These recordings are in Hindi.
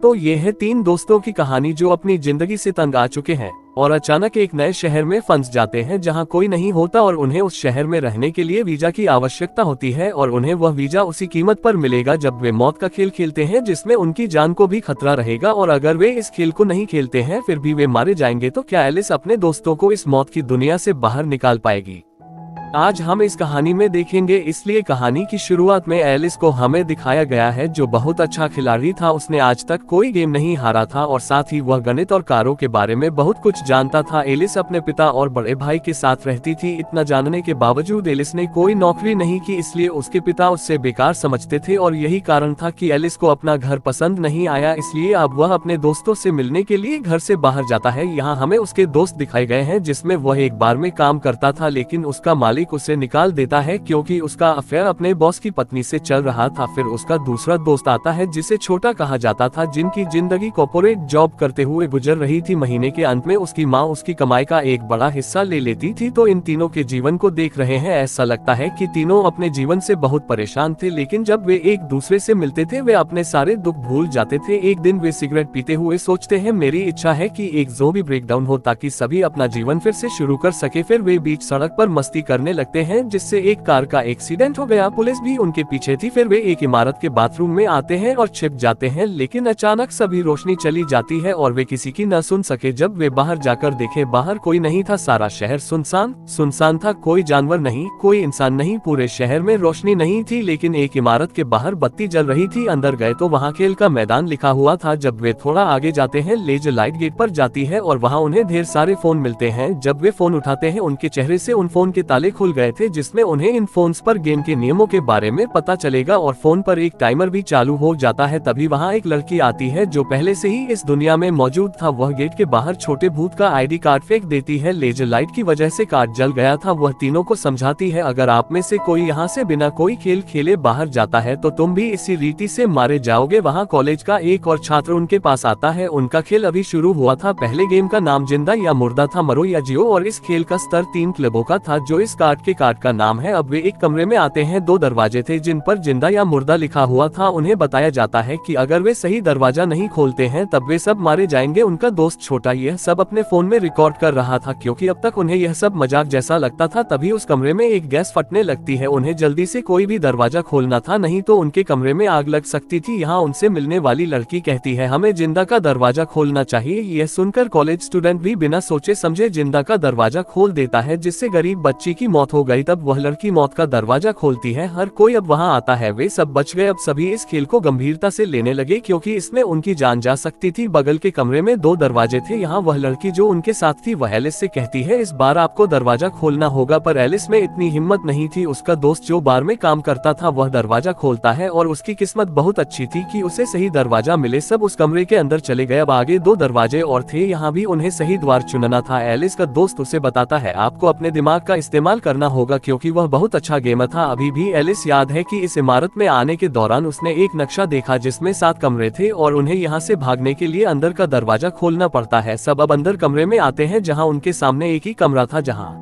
तो ये है तीन दोस्तों की कहानी जो अपनी जिंदगी से तंग आ चुके हैं और अचानक एक नए शहर में फंस जाते हैं जहां कोई नहीं होता और उन्हें उस शहर में रहने के लिए वीजा की आवश्यकता होती है और उन्हें वह वीजा उसी कीमत पर मिलेगा जब वे मौत का खेल खेलते हैं जिसमें उनकी जान को भी खतरा रहेगा और अगर वे इस खेल को नहीं खेलते हैं फिर भी वे मारे जाएंगे तो क्या एलिस अपने दोस्तों को इस मौत की दुनिया से बाहर निकाल पाएगी। आज हम इस कहानी में देखेंगे। इसलिए कहानी की शुरुआत में एलिस को हमें दिखाया गया है जो बहुत अच्छा खिलाड़ी था। उसने आज तक कोई गेम नहीं हारा था और साथ ही वह गणित और कारों के बारे में बहुत कुछ जानता था। एलिस अपने पिता और बड़े भाई के साथ रहती थी। इतना जानने के बावजूद एलिस ने कोई नौकरी नहीं की, इसलिए उसके पिता उससे बेकार समझते थे और यही कारण था कि एलिस को अपना घर पसंद नहीं आया। इसलिए अब वह अपने दोस्तों से मिलने के लिए घर से बाहर जाता है। यहाँ हमें उसके दोस्त दिखाए गए हैं जिसमें वह एक बार में काम करता था, लेकिन उसका मालिक उसे निकाल देता है क्योंकि उसका अफेयर अपने बॉस की पत्नी से चल रहा था। फिर उसका दूसरा दोस्त आता है जिसे छोटा कहा जाता था, जिनकी जिंदगी कॉर्पोरेट जॉब करते हुए गुजर रही थी। महीने के अंत में उसकी माँ उसकी कमाई का एक बड़ा हिस्सा ले लेती थी। तो इन तीनों के जीवन को देख रहे हैं, ऐसा लगता है कि तीनों अपने जीवन से बहुत परेशान थे, लेकिन जब वे एक दूसरे से मिलते थे वे अपने सारे दुख भूल जाते थे। एक दिन वे सिगरेट पीते हुए सोचते हैं, मेरी इच्छा है कि एक ज़ोंबी ब्रेकडाउन हो ताकि सभी अपना जीवन फिर से शुरू कर सके। फिर वे बीच सड़क पर मस्ती करने लगते हैं जिससे एक कार का एक्सीडेंट हो गया। पुलिस भी उनके पीछे थी। फिर वे एक इमारत के बाथरूम में आते हैं और छिप जाते हैं, लेकिन अचानक सभी रोशनी चली जाती है और वे किसी की न सुन सके। जब वे बाहर जाकर देखे, बाहर कोई नहीं था। सारा शहर सुनसान था। कोई जानवर नहीं, कोई इंसान नहीं। पूरे शहर में रोशनी नहीं थी, लेकिन एक इमारत के बाहर बत्ती जल रही थी। अंदर गए तो वहाँ खेल का मैदान लिखा हुआ था। जब वे थोड़ा आगे जाते हैं, लेजर लाइट गेट पर जाती है और वहाँ उन्हें ढेर सारे फोन मिलते हैं। जब वे फोन उठाते हैं, उनके चेहरे से उन फोन के ताले खुल गए थे, जिसमें उन्हें इन फोन्स पर गेम के नियमों के बारे में पता चलेगा और फोन पर एक टाइमर भी चालू हो जाता है। तभी वहाँ एक लड़की आती है जो पहले से ही इस दुनिया में मौजूद था। वह गेट के बाहर छोटे भूत का आईडी कार्ड फेंक देती है। लेजर लाइट की वजह से कार्ड जल गया था। वह तीनों को समझाती है, अगर आप में से कोई यहाँ से बिना कोई खेल खेले बाहर जाता है तो तुम भी इसी रीति से मारे जाओगे। वहाँ कॉलेज का एक और छात्र उनके पास आता है। उनका खेल अभी शुरू हुआ था। पहले गेम का नाम जिंदा या मुर्दा था, मरो या जियो, और इस खेल का स्तर 3 क्लबों का था जो इस कार्ड का नाम है। अब वे एक कमरे में आते हैं। 2 दरवाजे थे जिन पर जिंदा या मुर्दा लिखा हुआ था। उन्हें बताया जाता है कि अगर वे सही दरवाजा नहीं खोलते हैं तब वे सब मारे जाएंगे। उनका दोस्त छोटा यह सब अपने फोन में रिकॉर्ड कर रहा था क्योंकि अब तक उन्हें यह सब मजाक जैसा लगता था। तभी उस कमरे में एक गैस फटने लगती है। उन्हें जल्दी से कोई भी दरवाजा खोलना था, नहीं तो उनके कमरे में आग लग सकती थी। यहाँ उनसे मिलने वाली लड़की कहती है, हमें जिंदा का दरवाजा खोलना चाहिए। यह सुनकर कॉलेज स्टूडेंट भी बिना सोचे समझे जिंदा का दरवाजा खोल देता है, जिससे गरीब बच्ची की मौत हो गई। तब वह लड़की मौत का दरवाजा खोलती है। हर कोई अब वहां आता है। वे सब बच गए। अब सभी इस खेल को गंभीरता से लेने लगे क्योंकि इसमें उनकी जान जा सकती थी। बगल के कमरे में 2 दरवाजे थे। यहाँ वह लड़की जो उनके साथ थी वह एलिस से कहती है, इस बार आपको दरवाजा खोलना होगा, पर एलिस में इतनी हिम्मत नहीं थी। उसका दोस्त जो बार में काम करता था वह दरवाजा खोलता है और उसकी किस्मत बहुत अच्छी थी कि उसे सही दरवाजा मिले। सब उस कमरे के अंदर चले गए। अब आगे 2 दरवाजे और थे, यहाँ भी उन्हें सही द्वार चुनना था। एलिस का दोस्त उसे बताता है, आपको अपने दिमाग का इस्तेमाल करना होगा क्योंकि वह बहुत अच्छा गेमर था। अभी भी एलिस याद है कि इस इमारत में आने के दौरान उसने एक नक्शा देखा जिसमें 7 कमरे थे और उन्हें यहाँ से भागने के लिए अंदर का दरवाजा खोलना पड़ता है। सब अब अंदर कमरे में आते हैं जहाँ उनके सामने एक ही कमरा था जहाँ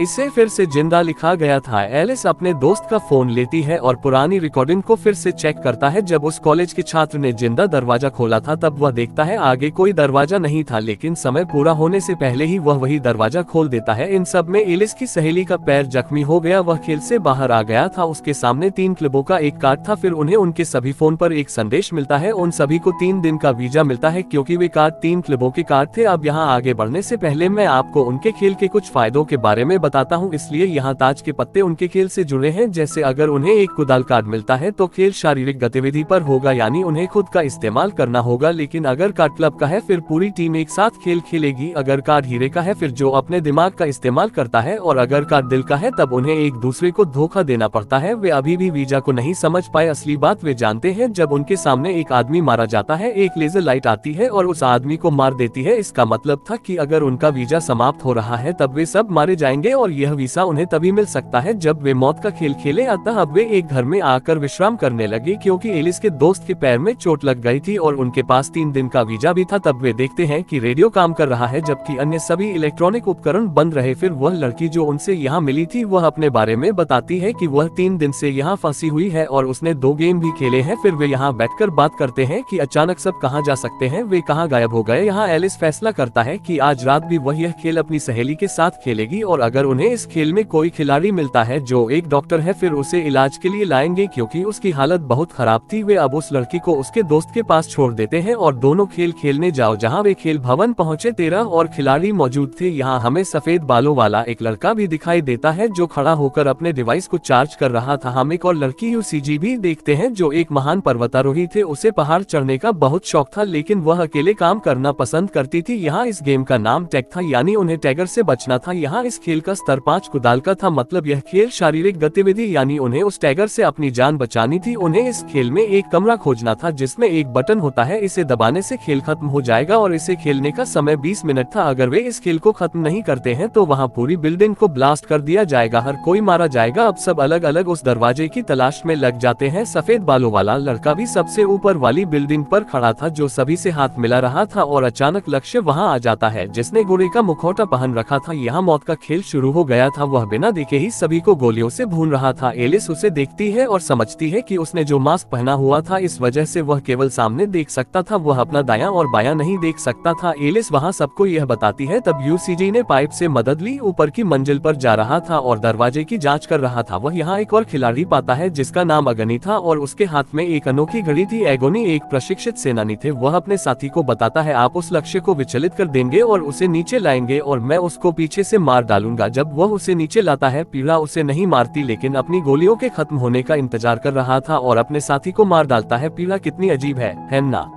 इसे फिर से जिंदा लिखा गया था। एलिस अपने दोस्त का फोन लेती है और पुरानी रिकॉर्डिंग को फिर से चेक करता है। जब उस कॉलेज के छात्र ने जिंदा दरवाजा खोला था तब वह देखता है आगे कोई दरवाजा नहीं था, लेकिन समय पूरा होने से पहले ही वह वही दरवाजा खोल देता है। इन सब में एलिस की सहेली का पैर जख्मी हो गया। वह खेल से बाहर आ गया था। उसके सामने 3 क्लबों का एक कार्ड था। फिर उन्हें उनके सभी फोन पर एक संदेश मिलता है। उन सभी को 3 दिन का वीजा मिलता है क्योंकि वे कार्ड 3 क्लबों के कार्ड थे। अब यहाँ आगे बढ़ने से पहले मैं आपको उनके खेल के कुछ फायदों के बारे में बताता हूँ। इसलिए यहाँ ताज के पत्ते उनके खेल से जुड़े हैं। जैसे अगर उन्हें एक कुदाल कार्ड मिलता है तो खेल शारीरिक गतिविधि पर होगा, यानी उन्हें खुद का इस्तेमाल करना होगा। लेकिन अगर कार्ड क्लब का है फिर पूरी टीम एक साथ खेल खेलेगी। अगर कार्ड हीरे का है फिर जो अपने दिमाग का इस्तेमाल करता है, और अगर कार्ड दिल का है तब उन्हें एक दूसरे को धोखा देना पड़ता है। वे अभी भी वीजा को नहीं समझ पाए। असली बात वे जानते हैं। जब उनके सामने एक आदमी मारा जाता है, एक लेजर लाइट आती है और उस आदमी को मार देती है। इसका मतलब था कि अगर उनका वीजा समाप्त हो रहा है तब वे सब मारे जाएंगे। खेले और यह वीसा उन्हें तभी मिल सकता है जब वे मौत का खेल खेले। अतः अब वे एक घर में आकर विश्राम करने लगे क्योंकि एलिस के दोस्त के पैर में चोट लग गई थी और उनके पास 3 दिन का वीजा भी था। तब वे देखते हैं कि रेडियो काम कर रहा है जबकि अन्य सभी इलेक्ट्रॉनिक उपकरण बंद रहे। फिर वह लड़की जो उनसे यहाँ मिली थी वह अपने बारे में बताती है कि वह 3 दिन से यहाँ फंसी हुई है और उसने 2 गेम भी खेले हैं। फिर वे यहाँ बैठकर बात करते हैं कि अचानक सब कहाँ जा सकते हैं, वे कहाँ गायब हो गए। यहाँ एलिस फैसला करता है कि आज रात भी वह यह खेल अपनी सहेली के साथ खेलेगी और अगर उन्हें इस खेल में कोई खिलाड़ी मिलता है जो एक डॉक्टर है फिर उसे इलाज के लिए लाएंगे क्योंकि उसकी हालत बहुत खराब थी। वे अब उस लड़की को उसके दोस्त के पास छोड़ देते हैं और दोनों खेल खेलने जाओ। जहाँ वे खेल भवन पहुँचे 13 और खिलाड़ी मौजूद थे। यहाँ हमें सफेद बालों वाला एक लड़का भी दिखाई देता है जो खड़ा होकर अपने डिवाइस को चार्ज कर रहा था। हम एक और लड़की यूसीजी भी देखते हैं जो एक महान पर्वतारोही थे। उसे पहाड़ चढ़ने का बहुत शौक था लेकिन वह अकेले काम करना पसंद करती थी। यहाँ इस गेम का नाम टैग था यानी उन्हें टैगर से बचना था। यहाँ इस खेल का स्तर 5 कुदाल का था, मतलब यह खेल शारीरिक गतिविधि यानी उन्हें उस टैगर से अपनी जान बचानी थी। उन्हें इस खेल में एक कमरा खोजना था जिसमें एक बटन होता है, इसे दबाने से खेल खत्म हो जाएगा और इसे खेलने का समय 20 मिनट था। अगर वे इस खेल को खत्म नहीं करते हैं तो वहाँ पूरी बिल्डिंग को ब्लास्ट कर दिया जाएगा, हर कोई मारा जाएगा। अब सब अलग अलग उस दरवाजे की तलाश में लग जाते हैं। सफेद बालों वाला लड़का भी सबसे ऊपर वाली बिल्डिंग पर खड़ा था जो सभी से हाथ मिला रहा था और अचानक लक्ष्य वहाँ आ जाता है जिसने गोरे का मुखौटा पहन रखा था। यहाँ मौत का खेल शुरू हो गया था। वह बिना देखे ही सभी को गोलियों से भून रहा था। एलिस उसे देखती है और समझती है कि उसने जो मास्क पहना हुआ था इस वजह से वह केवल सामने देख सकता था, वह अपना दायां और बायां नहीं देख सकता था। एलिस वहां सबको यह बताती है। तब यूसीजी ने पाइप से मदद ली, ऊपर की मंजिल पर जा रहा था और दरवाजे की जांच कर रहा था। वह यहाँ एक और खिलाड़ी पाता है जिसका नाम अगनी था और उसके हाथ में एक अनोखी घड़ी थी। एगोनी एक प्रशिक्षित सेनानी थे। वह अपने साथी को बताता है आप उस लक्ष्य को विचलित कर देंगे और उसे नीचे लाएंगे और मैं उसको पीछे से मार डालूंगा। जब वह उसे नीचे लाता है पीड़ा उसे नहीं मारती लेकिन अपनी गोलियों के खत्म होने का इंतजार कर रहा था और अपने साथी को मार डालता है। पीड़ा कितनी अजीब है ना?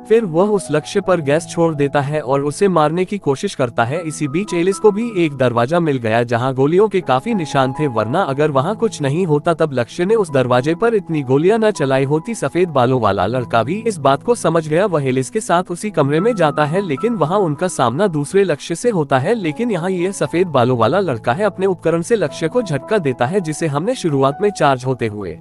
फिर वह उस लक्ष्य पर गैस छोड़ देता है और उसे मारने की कोशिश करता है। इसी बीच एलिस को भी एक दरवाजा मिल गया जहां गोलियों के काफी निशान थे, वरना अगर वहां कुछ नहीं होता तब लक्ष्य ने उस दरवाजे पर इतनी गोलियां न चलाई होती। सफेद बालों वाला लड़का भी इस बात को समझ गया। वह एलिस के साथ उसी कमरे में जाता है लेकिन वहां उनका सामना दूसरे लक्ष्य से होता है। लेकिन यहाँ यह सफेद बालों वाला लड़का है अपने उपकरण से लक्ष्य को झटका देता है जिसे हमने शुरुआत में चार्ज होते हुए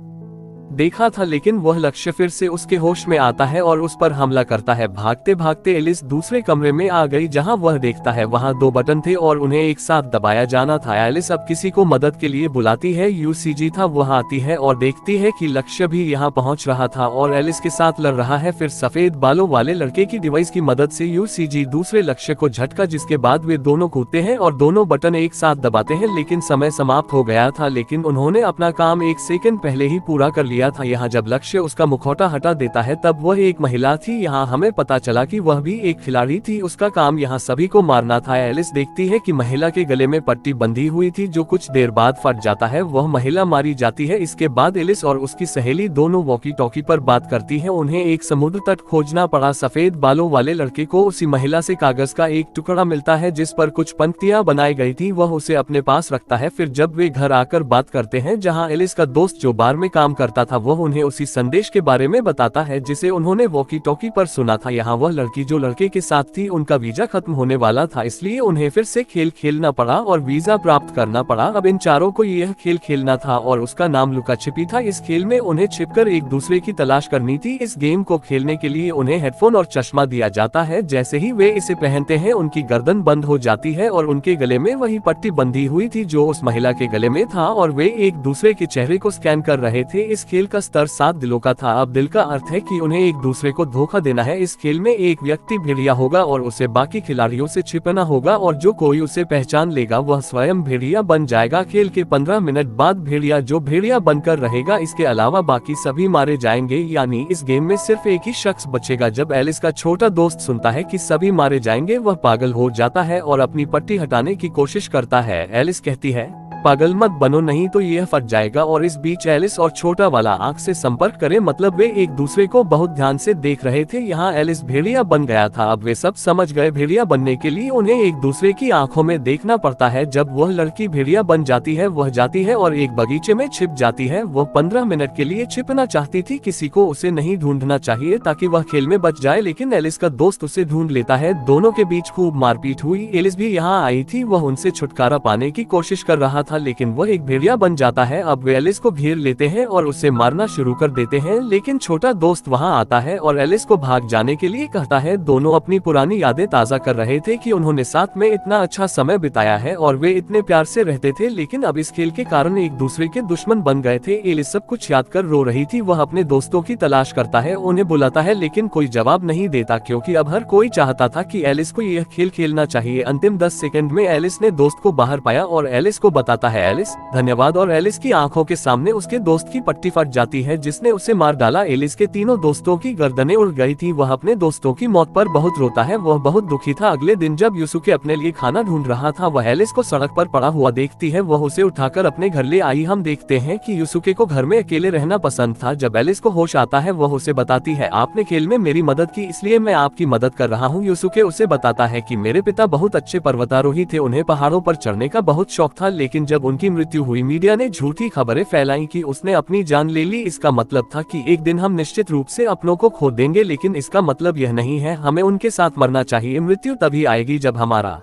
देखा था, लेकिन वह लक्ष्य फिर से उसके होश में आता है और उस पर हमला करता है। भागते भागते एलिस दूसरे कमरे में आ गई जहां वह देखता है वहां 2 बटन थे और उन्हें एक साथ दबाया जाना था। एलिस अब किसी को मदद के लिए बुलाती है। यूसीजी था, वह आती है और देखती है कि लक्ष्य भी यहां पहुंच रहा था और एलिस के साथ लड़ रहा है। फिर सफेद बालों वाले लड़के की डिवाइस की मदद से यूसीजी दूसरे लक्ष्य को झटका जिसके बाद वे दोनों कूदते हैं और दोनों बटन एक साथ दबाते हैं। लेकिन समय समाप्त हो गया था, लेकिन उन्होंने अपना काम 1 सेकंड पहले ही पूरा कर लिया था। यहाँ जब लक्ष्य उसका मुखौटा हटा देता है तब वह एक महिला थी। यहाँ हमें पता चला कि वह भी एक खिलाड़ी थी, उसका काम यहाँ सभी को मारना था। एलिस देखती है कि महिला के गले में पट्टी बंधी हुई थी जो कुछ देर बाद फट जाता है। वह महिला मारी जाती है। इसके बाद एलिस और उसकी सहेली दोनों वॉकी टॉकी पर बात करती है। उन्हें एक समुद्र तट खोजना पड़ा। सफेद बालों वाले लड़के को उसी महिला से कागज का एक टुकड़ा मिलता है जिस पर कुछ पंक्तियां बनाई गई थी। वह उसे अपने पास रखता है। फिर जब वे घर आकर बात करते हैं जहाँ एलिस का दोस्त जो बार में काम करता था वह उन्हें उसी संदेश के बारे में बताता है जिसे उन्होंने वॉकी टॉकी पर सुना था। यहाँ वह लड़की जो लड़के के साथ थी उनका वीजा खत्म होने वाला था, इसलिए उन्हें फिर से खेल खेलना पड़ा और वीजा प्राप्त करना पड़ा। अब इन चारों को यह खेल खेलना था और उसका नाम लुका छिपी था। इस खेल में उन्हें छिपकर एक दूसरे की तलाश करनी थी। इस गेम को खेलने के लिए उन्हें हेडफोन और चश्मा दिया जाता है। जैसे ही वे इसे पहनते हैं उनकी गर्दन बंद हो जाती है और उनके गले में वही पट्टी बंधी हुई थी जो उस महिला के गले में था और वे एक दूसरे के चेहरे को स्कैन कर रहे थे। इस खेल का स्तर 7 दिलों का था। अब दिल का अर्थ है कि उन्हें एक दूसरे को धोखा देना है। इस खेल में एक व्यक्ति भेड़िया होगा और उसे बाकी खिलाड़ियों से छिपना होगा और जो कोई उसे पहचान लेगा वह स्वयं भेड़िया बन जाएगा। खेल के 15 मिनट बाद भेड़िया जो भेड़िया बनकर रहेगा, इसके अलावा बाकी सभी मारे जाएंगे। यानी इस गेम में सिर्फ एक ही शख्स बचेगा। जब एलिस का छोटा दोस्त सुनता है कि सभी मारे जाएंगे वह पागल हो जाता है और अपनी पट्टी हटाने की कोशिश करता है। एलिस कहती है पागल मत बनो नहीं तो यह फट जाएगा। और इस बीच एलिस और छोटा वाला आंख से संपर्क करे, मतलब वे एक दूसरे को बहुत ध्यान से देख रहे थे। यहाँ एलिस भेड़िया बन गया था। अब वे सब समझ गए भेड़िया बनने के लिए उन्हें एक दूसरे की आंखों में देखना पड़ता है। जब वह लड़की भेड़िया बन जाती है वह जाती है और एक बगीचे में छिप जाती है। वह 15 मिनट के लिए छिपना चाहती थी, किसी को उसे नहीं ढूंढना चाहिए ताकि वह खेल में बच जाए, लेकिन एलिस का दोस्त उसे ढूंढ लेता है। दोनों के बीच खूब मारपीट हुई। एलिस भी यहाँ आई थी, वह उनसे छुटकारा पाने की कोशिश कर रहा था, लेकिन वह एक भेड़िया बन जाता है। अब वे एलिस को घेर लेते हैं और उसे मारना शुरू कर देते हैं, लेकिन छोटा दोस्त वहां आता है और एलिस को भाग जाने के लिए कहता है। दोनों अपनी पुरानी यादें ताज़ा कर रहे थे कि उन्होंने साथ में इतना अच्छा समय बिताया है और वे इतने प्यार से रहते थे, लेकिन अब इस खेल के कारण एक दूसरे के दुश्मन बन गए थे। एलिस सब कुछ याद कर रो रही थी। वह अपने दोस्तों की तलाश करता है, उन्हें बुलाता है, लेकिन कोई जवाब नहीं देता क्योंकि अब हर कोई चाहता था कि एलिस को यह खेल खेलना चाहिए। अंतिम 10 सेकंड में एलिस ने दोस्त को बाहर पाया और एलिस को बताता है एलिस धन्यवाद। और एलिस की आंखों के सामने उसके दोस्त की पट्टी फट जाती है जिसने उसे मार डाला। एलिस के तीनों दोस्तों की गर्दनें उड़ गई थी। वह अपने दोस्तों की मौत पर बहुत रोता है। वह बहुत दुखी था। अगले दिन जब यूसुके अपने लिए खाना ढूंढ रहा था वह एलिस को सड़क पर पड़ा हुआ देखती है। वह उसे उठाकर अपने घर ले आई। हम देखते हैं कि यूसुके को घर में अकेले रहना पसंद था। जब एलिस को होश आता है वह उसे बताती है आपने खेल में मेरी मदद की इसलिए मैं आपकी मदद कर रहा हूँ। यूसुके उसे बताता है कि मेरे पिता बहुत अच्छे पर्वतारोही थे, उन्हें पहाड़ों पर चढ़ने का बहुत शौक था, लेकिन जब उनकी मृत्यु हुई मीडिया ने झूठी खबरें फैलाई कि उसने अपनी जान ले ली। इसका मतलब था कि एक दिन हम निश्चित रूप से अपनों को खो देंगे, लेकिन इसका मतलब यह नहीं है हमें उनके साथ मरना चाहिए। मृत्यु तभी आएगी जब हमारा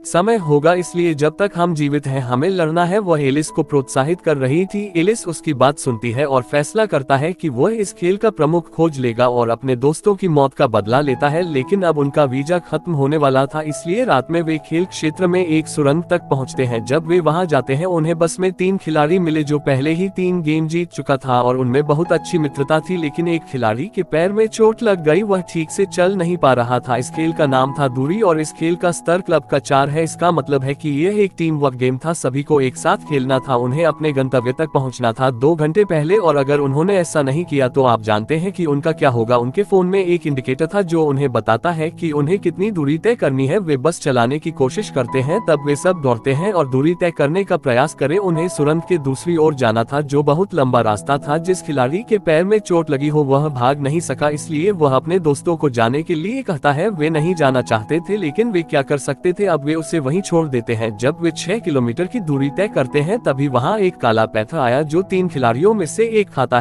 समय होगा, इसलिए जब तक हम जीवित हैं हमें लड़ना है। वह एलिस को प्रोत्साहित कर रही थी। एलिस उसकी बात सुनती है और फैसला करता है कि वह इस खेल का प्रमुख खोज लेगा और अपने दोस्तों की मौत का बदला लेता है, लेकिन अब उनका वीजा खत्म होने वाला था। इसलिए रात में वे खेल क्षेत्र में एक सुरंग तक पहुंचते हैं। जब वे वहां जाते हैं उन्हें बस में 3 खिलाड़ी मिले जो पहले ही 3 गेम जीत चुका था और उनमें बहुत अच्छी मित्रता थी, लेकिन एक खिलाड़ी के पैर में चोट लग गई, वह ठीक से चल नहीं पा रहा था। इस खेल का नाम था दूरी और इस खेल का स्तर क्लब का 4 है। इसका मतलब है कि यह एक टीम वर्क गेम था, सभी को एक साथ खेलना था, उन्हें अपने गंतव्य तक पहुंचना था 2 घंटे पहले, और अगर उन्होंने ऐसा नहीं किया तो आप जानते हैं कि उनका क्या होगा। उनके फोन में एक इंडिकेटर था जो उन्हें बताता है कि उन्हें कितनी दूरी तय करनी है। वे बस चलाने की कोशिश करते हैं, तब वे सब दौड़ते हैं और दूरी तय करने का प्रयास करें। उन्हें सुरंग के दूसरी ओर जाना था जो बहुत लंबा रास्ता था। जिस खिलाड़ी के पैर में चोट लगी हो वह भाग नहीं सका, इसलिए वह अपने दोस्तों को जाने के लिए कहता है। वे नहीं जाना चाहते थे, लेकिन वे क्या कर सकते थे, अब वे उसे वहीं छोड़ देते हैं। जब वे 6 किलोमीटर की दूरी तय करते हैं तभी वहां एक काला पैंथर आया जो 3 खिलाड़ियों में से एक खाता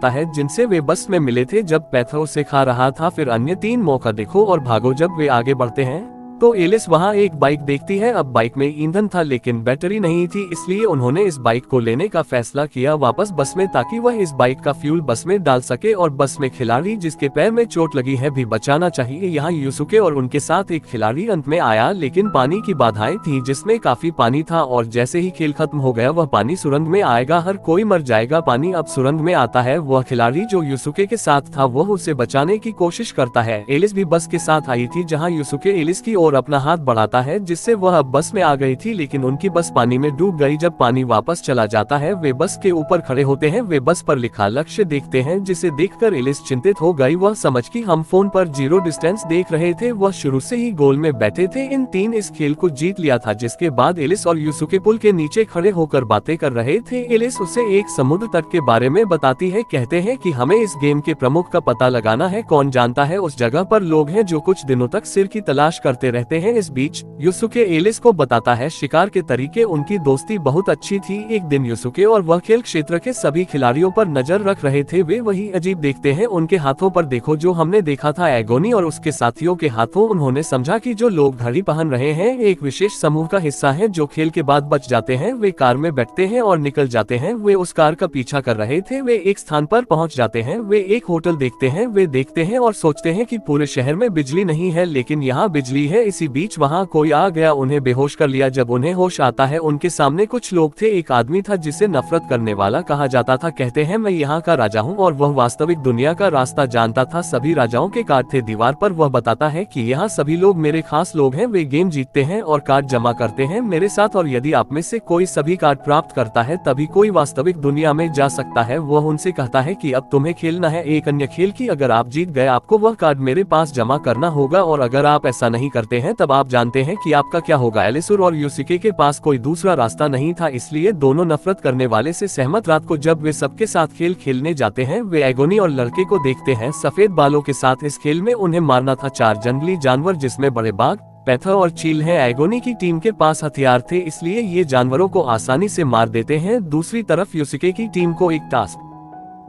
है जिनसे वे बस में मिले थे। जब पैंथर उसे खा रहा था फिर अन्य 3 मौका देखो और भागो। जब वे आगे बढ़ते हैं तो एलिस वहां एक बाइक देखती है। अब बाइक में ईंधन था लेकिन बैटरी नहीं थी, इसलिए उन्होंने इस बाइक को लेने का फैसला किया वापस बस में ताकि वह इस बाइक का फ्यूल बस में डाल सके और बस में खिलाड़ी जिसके पैर में चोट लगी है भी बचाना चाहिए। यहाँ यूसुके और उनके साथ एक खिलाड़ी अंत में आया, लेकिन पानी की बाधाएं थी जिसमें काफी पानी था और जैसे ही खेल खत्म हो गया वह पानी सुरंग में आएगा, हर कोई मर जाएगा। पानी अब सुरंग में आता है। वह खिलाड़ी जो यूसुके के साथ था वह उसे बचाने की कोशिश करता है। एलिस भी बस के साथ आई थी जहाँ यूसुके एलिस की और अपना हाथ बढ़ाता है जिससे वह अब बस में आ गई थी, लेकिन उनकी बस पानी में डूब गई। जब पानी वापस चला जाता है वे बस के ऊपर खड़े होते हैं। वे बस पर लिखा लक्ष्य देखते हैं जिसे देखकर एलिस चिंतित हो गई। वह समझ कि हम फोन पर 0 डिस्टेंस देख रहे थे। वह शुरू से ही गोल में बैठे थे। इन 3 इस खेल को जीत लिया था। जिसके बाद एलिस और यूसुके पुल के नीचे खड़े होकर बातें कर रहे थे। एलिस उसे एक समुद्र तट के बारे में बताती है। कहते हैं कि हमें इस गेम के प्रमुख का पता लगाना है। कौन जानता है उस जगह पर लोग हैं जो कुछ दिनों तक सिर की तलाश करते रहते हैं। इस बीच यूसुके एलिस को बताता है शिकार के तरीके। उनकी दोस्ती बहुत अच्छी थी। एक दिन यूसुके और वह खेल क्षेत्र के सभी खिलाड़ियों पर नजर रख रहे थे। वे वही अजीब देखते हैं। उनके हाथों पर देखो जो हमने देखा था। एगोनी और उसके साथियों के हाथों। उन्होंने समझा कि जो लोग घड़ी पहन रहे हैं एक विशेष समूह का हिस्सा है जो खेल के बाद बच जाते हैं। वे कार में बैठते हैं और निकल जाते हैं। वे उस कार का पीछा कर रहे थे। वे एक स्थान पर पहुंच जाते हैं। वे एक होटल देखते हैं। वे देखते हैं और सोचते हैं कि पूरे शहर में बिजली नहीं है, लेकिन यहाँ बिजली है। इसी बीच वहाँ कोई आ गया, उन्हें बेहोश कर लिया। जब उन्हें होश आता है उनके सामने कुछ लोग थे। एक आदमी था जिसे नफरत करने वाला कहा जाता था। कहते हैं मैं यहाँ का राजा हूँ और वह वास्तविक दुनिया का रास्ता जानता था। सभी राजाओं के कार्ड थे दीवार पर। वह बताता है कि यहाँ सभी लोग मेरे खास लोग हैं। वे गेम जीतते हैं और कार्ड जमा करते हैं मेरे साथ, और यदि आप में से कोई सभी कार्ड प्राप्त करता है तभी कोई वास्तविक दुनिया में जा सकता है। वह उनसे कहता है कि अब तुम्हें खेलना है एक अन्य खेल की। अगर आप जीत गए आपको वह कार्ड मेरे पास जमा करना होगा, और अगर आप ऐसा नहीं करते जाते हैं तब आप जानते हैं कि आपका क्या होगा। एलिसुर और यूसिके के पास कोई दूसरा रास्ता नहीं था, इसलिए दोनों नफरत करने वाले से सहमत। रात को जब वे सबके साथ खेल खेलने जाते हैं, वे एगोनी और लड़के को देखते हैं सफेद बालों के साथ। इस खेल में उन्हें मारना था 4 जंगली जानवर, जिसमें बड़े बाघ, पैथर और चील हैं। एगोनी की टीम के पास हथियार थे, इसलिए ये जानवरों को आसानी से मार देते हैं। दूसरी तरफ यूसिके की टीम को एक टास्क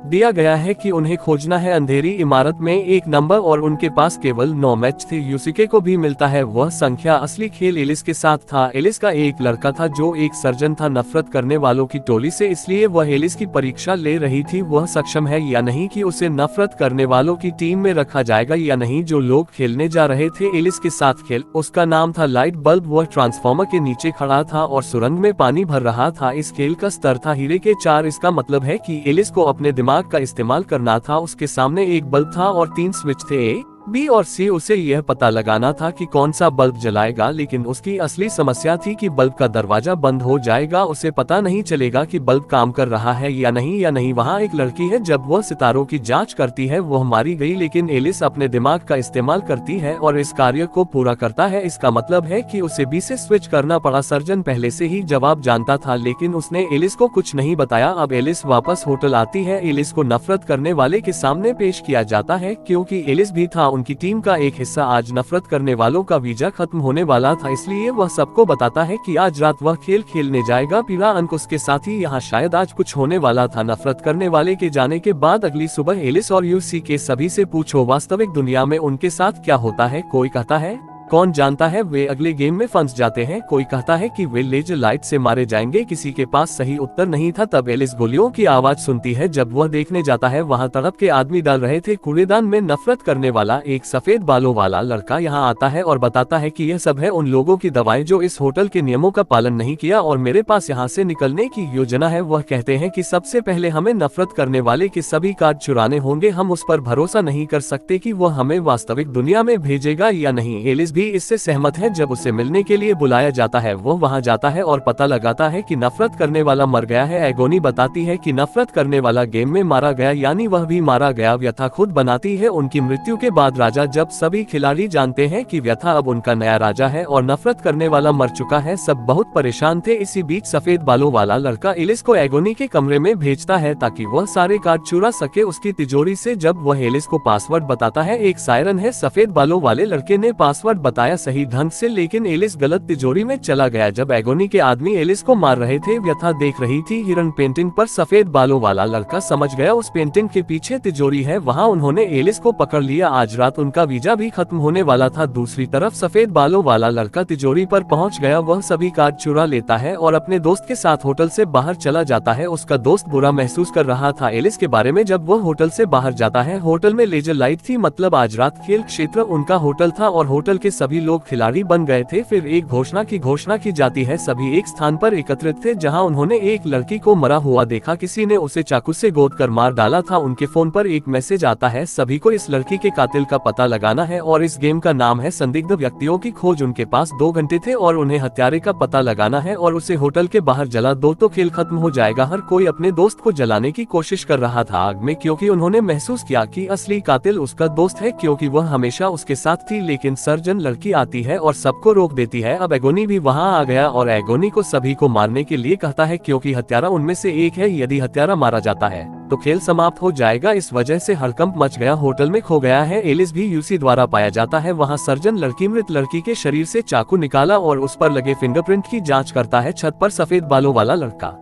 दिया गया है कि उन्हें खोजना है अंधेरी इमारत में एक नंबर, और उनके पास केवल 9 मैच थे। यूसिके को भी मिलता है वह संख्या। असली खेल एलिस के साथ था। एलिस का एक लड़का था जो एक सर्जन था नफरत करने वालों की टोली से, इसलिए वह एलिस की परीक्षा ले रही थी वह सक्षम है या नहीं कि उसे नफरत करने वालों की टीम में रखा जाएगा या नहीं। जो लोग खेलने जा रहे थे एलिस के साथ खेल, उसका नाम था लाइट बल्ब। वह ट्रांसफार्मर के नीचे खड़ा था और सुरंग में पानी भर रहा था। इस खेल का स्तर था हीरे के 4। इसका मतलब है कि एलिस को अपने दिमाग का इस्तेमाल करना था। उसके सामने एक बल्ब था और 3 स्विच थे, ए, बी और सी। उसे यह पता लगाना था कि कौन सा बल्ब जलाएगा, लेकिन उसकी असली समस्या थी कि बल्ब का दरवाजा बंद हो जाएगा। उसे पता नहीं चलेगा कि बल्ब काम कर रहा है या नहीं। वहाँ एक लड़की है, जब वह सितारों की जांच करती है वह मारी गई, लेकिन एलिस अपने दिमाग का इस्तेमाल करती है और इस कार्य को पूरा करता है। इसका मतलब है कि उसे बी से स्विच करना पड़ा। सर्जन पहले से ही जवाब जानता था, लेकिन उसने एलिस को कुछ नहीं बताया। अब एलिस वापस होटल आती है। एलिस को नफरत करने वाले के सामने पेश किया जाता है, क्योंकि एलिस भी था उनकी टीम का एक हिस्सा। आज नफरत करने वालों का वीजा खत्म होने वाला था, इसलिए वह सबको बताता है कि आज रात वह खेल खेलने जाएगा। पीरा अंक उसके साथ ही यहाँ शायद आज कुछ होने वाला था। नफरत करने वाले के जाने के बाद अगली सुबह एलिस और यूसी के सभी से पूछो वास्तविक दुनिया में उनके साथ क्या होता है। कोई कहता है कौन जानता है, वे अगले गेम में फंस जाते हैं। कोई कहता है कि वे लेजर लाइट से मारे जाएंगे। किसी के पास सही उत्तर नहीं था। तब एलिस गोलियों की आवाज सुनती है। जब वह देखने जाता है, वहां तड़प के आदमी डाल रहे थे कूड़ेदान में। नफरत करने वाला एक सफेद बालों वाला लड़का यहाँ आता है और बताता है कि यह सब है उन लोगों की दवाएं जो इस होटल के नियमों का पालन नहीं किया और मेरे पास यहाँ से निकलने की योजना है। वह कहते हैं कि सबसे पहले हमें नफरत करने वाले के सभी कार्ड चुराने होंगे। हम उस पर भरोसा नहीं कर सकते कि वह हमें वास्तविक दुनिया में भेजेगा या नहीं। एलिस भी इससे सहमत है। जब उसे मिलने के लिए बुलाया जाता है, वो वहां जाता है और पता लगाता है कि नफरत करने वाला मर गया है। एगोनी बताती है कि नफरत करने वाला गेम में मारा गया, यानी वह भी मारा गया। व्यथा खुद बनाती है। उनकी मृत्यु के बाद राजा, जब सभी खिलाड़ी जानते हैं कि व्यथा अब उनका नया राजा है और नफरत करने वाला मर चुका है, सब बहुत परेशान थे। इसी बीच सफेद बालों वाला लड़का एलिस को एगोनी के कमरे में भेजता है ताकि वह सारे कार्ड चुरा सके उसकी तिजोरी से। जब वह एलिस को पासवर्ड बताता है, एक सायरन है। सफेद बालों वाले लड़के ने पासवर्ड बताया सही ढंग से, लेकिन एलिस गलत तिजोरी में चला गया। जब एगोनी के आदमी एलिस को मार रहे थे, व्यथा देख रही थी हिरन पेंटिंग पर। सफेद बालों वाला लड़का समझ गया उस पेंटिंग के पीछे तिजोरी है। वहाँ उन्होंने एलिस को पकड़ लिया। आज रात उनका वीजा भी खत्म होने वाला था। दूसरी तरफ सफेद बालों वाला लड़का तिजोरी पर पहुँच गया। वह सभी कार्ड चुरा लेता है और अपने दोस्त के साथ होटल से बाहर चला जाता है। उसका दोस्त बुरा महसूस कर रहा था एलिस के बारे में। जब वह होटल से बाहर जाता है, होटल में लेजर लाइट थी, मतलब आज रात खेल क्षेत्र उनका होटल था और होटल के सभी लोग खिलाड़ी बन गए थे। फिर एक घोषणा की जाती है। सभी एक स्थान पर एकत्रित थे जहां उन्होंने एक लड़की को मरा हुआ देखा। किसी ने उसे चाकू से गोद कर मार डाला था। उनके फोन पर एक मैसेज आता है, सभी को इस लड़की के कातिल का पता लगाना है और इस गेम का नाम है संदिग्ध व्यक्तियों की खोज। उनके पास 2 घंटे थे और उन्हें हत्यारे का पता लगाना है और उसे होटल के बाहर जला दो तो खेल खत्म हो जाएगा। हर कोई अपने दोस्त को जलाने की कोशिश कर रहा था आग में, क्योंकि उन्होंने महसूस किया कि असली कातिल उसका दोस्त है, क्योंकि वह हमेशा उसके साथ थी। लेकिन सर्जन लड़की आती है और सबको रोक देती है। अब एगोनी भी वहां आ गया और एगोनी को सभी को मारने के लिए कहता है, क्योंकि हत्यारा उनमें से एक है। यदि हत्यारा मारा जाता है तो खेल समाप्त हो जाएगा। इस वजह से हड़कंप मच गया। होटल में खो गया है। एलिस भी यूसी द्वारा पाया जाता है। वहां सर्जन मृत लड़की के शरीर से चाकू निकाला और उस पर लगे फिंगरप्रिंट की जांच करता है। छत पर सफेद बालों वाला लड़का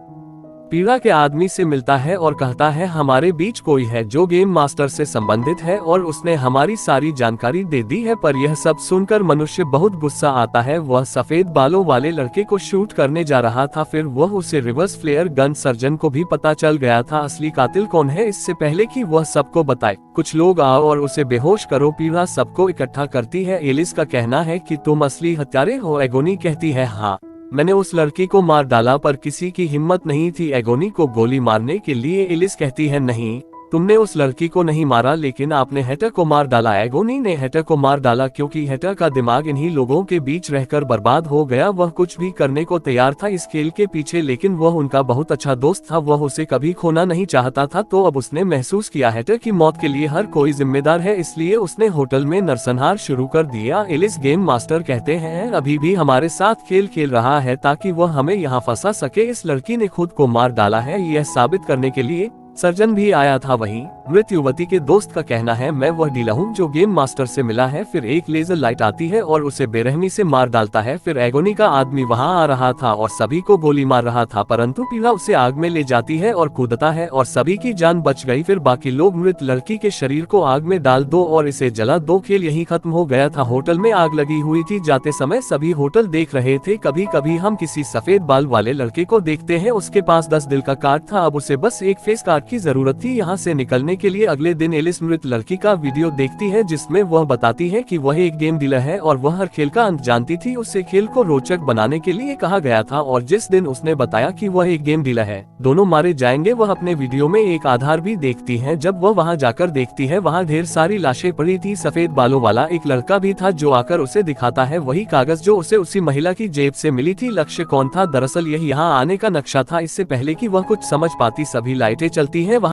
पीड़ा के आदमी से मिलता है और कहता है, हमारे बीच कोई है जो गेम मास्टर से संबंधित है और उसने हमारी सारी जानकारी दे दी है। पर यह सब सुनकर मनुष्य बहुत गुस्सा आता है। वह सफेद बालों वाले लड़के को शूट करने जा रहा था। फिर वह उसे रिवर्स फ्लेयर गन। सर्जन को भी पता चल गया था असली कातिल कौन है, इससे पहले कि वह सबको बताए। कुछ लोग आओ और उसे बेहोश करो। पीड़ा सबको इकट्ठा करती है। एलिस का कहना है कि तुम असली हत्यारे हो। एगोनी कहती है, हाँ, मैंने उस लड़की को मार डाला, पर किसी की हिम्मत नहीं थी एगोनी को गोली मारने के लिए। एलिस कहती है, नहीं, तुमने उस लड़की को नहीं मारा, लेकिन आपने हेटर को मार डाला। एगोनी ने हेटर को मार डाला क्योंकि हेटर का दिमाग इन्हीं लोगों के बीच रहकर बर्बाद हो गया। वह कुछ भी करने को तैयार था इस खेल के पीछे, लेकिन वह उनका बहुत अच्छा दोस्त था, वह उसे कभी खोना नहीं चाहता था। तो अब उसने महसूस किया हेटर की मौत के लिए हर कोई जिम्मेदार है, इसलिए उसने होटल में नरसंहार शुरू कर दिया। एलिस गेम मास्टर कहते हैं अभी भी हमारे साथ खेल खेल रहा है ताकि वह हमें यहाँ फंसा सके। इस लड़की ने खुद को मार डाला है, यह साबित करने के लिए सर्जन भी आया था। वहीं मृत युवती के दोस्त का कहना है मैं वह डीलर हूँ जो गेम मास्टर से मिला है। फिर एक लेजर लाइट आती है और उसे बेरहमी से मार डालता है। फिर एगोनी का आदमी वहाँ आ रहा था और सभी को गोली मार रहा था, परंतु पीला उसे आग में ले जाती है और कूदता है और सभी की जान बच गई। फिर बाकी लोग मृत लड़की के शरीर को आग में डाल दो और इसे जला दो। खेल यही खत्म हो गया था। होटल में आग लगी हुई थी, जाते समय सभी होटल देख रहे थे। कभी कभी हम किसी सफेद बाल वाले लड़के को देखते हैं, उसके पास 10 दिल का कार्ड था, अब उसे बस एक फेस कार्ड की जरूरत थी यहाँ से निकलने के लिए। अगले दिन एलिस मृत लड़की का वीडियो देखती है जिसमें वह बताती है कि वह एक गेम डीलर है और वह हर खेल का अंत जानती थी। उससे खेल को रोचक बनाने के लिए कहा गया था और जिस दिन उसने बताया कि वह एक गेम डीलर है, दोनों मारे जाएंगे। वह अपने वीडियो में एक आधार भी देखती है। जब वह वहाँ जाकर देखती है वहाँ ढेर सारी लाशें पड़ी थी। सफेद बालों वाला एक लड़का भी था जो आकर उसे दिखाता है वही कागज जो उसे उसी महिला की जेब से मिली थी। लक्ष्य कौन था? दरअसल यह यहाँ आने का नक्शा था। इससे पहले कि वह कुछ समझ पाती सभी लाइटें चलती है।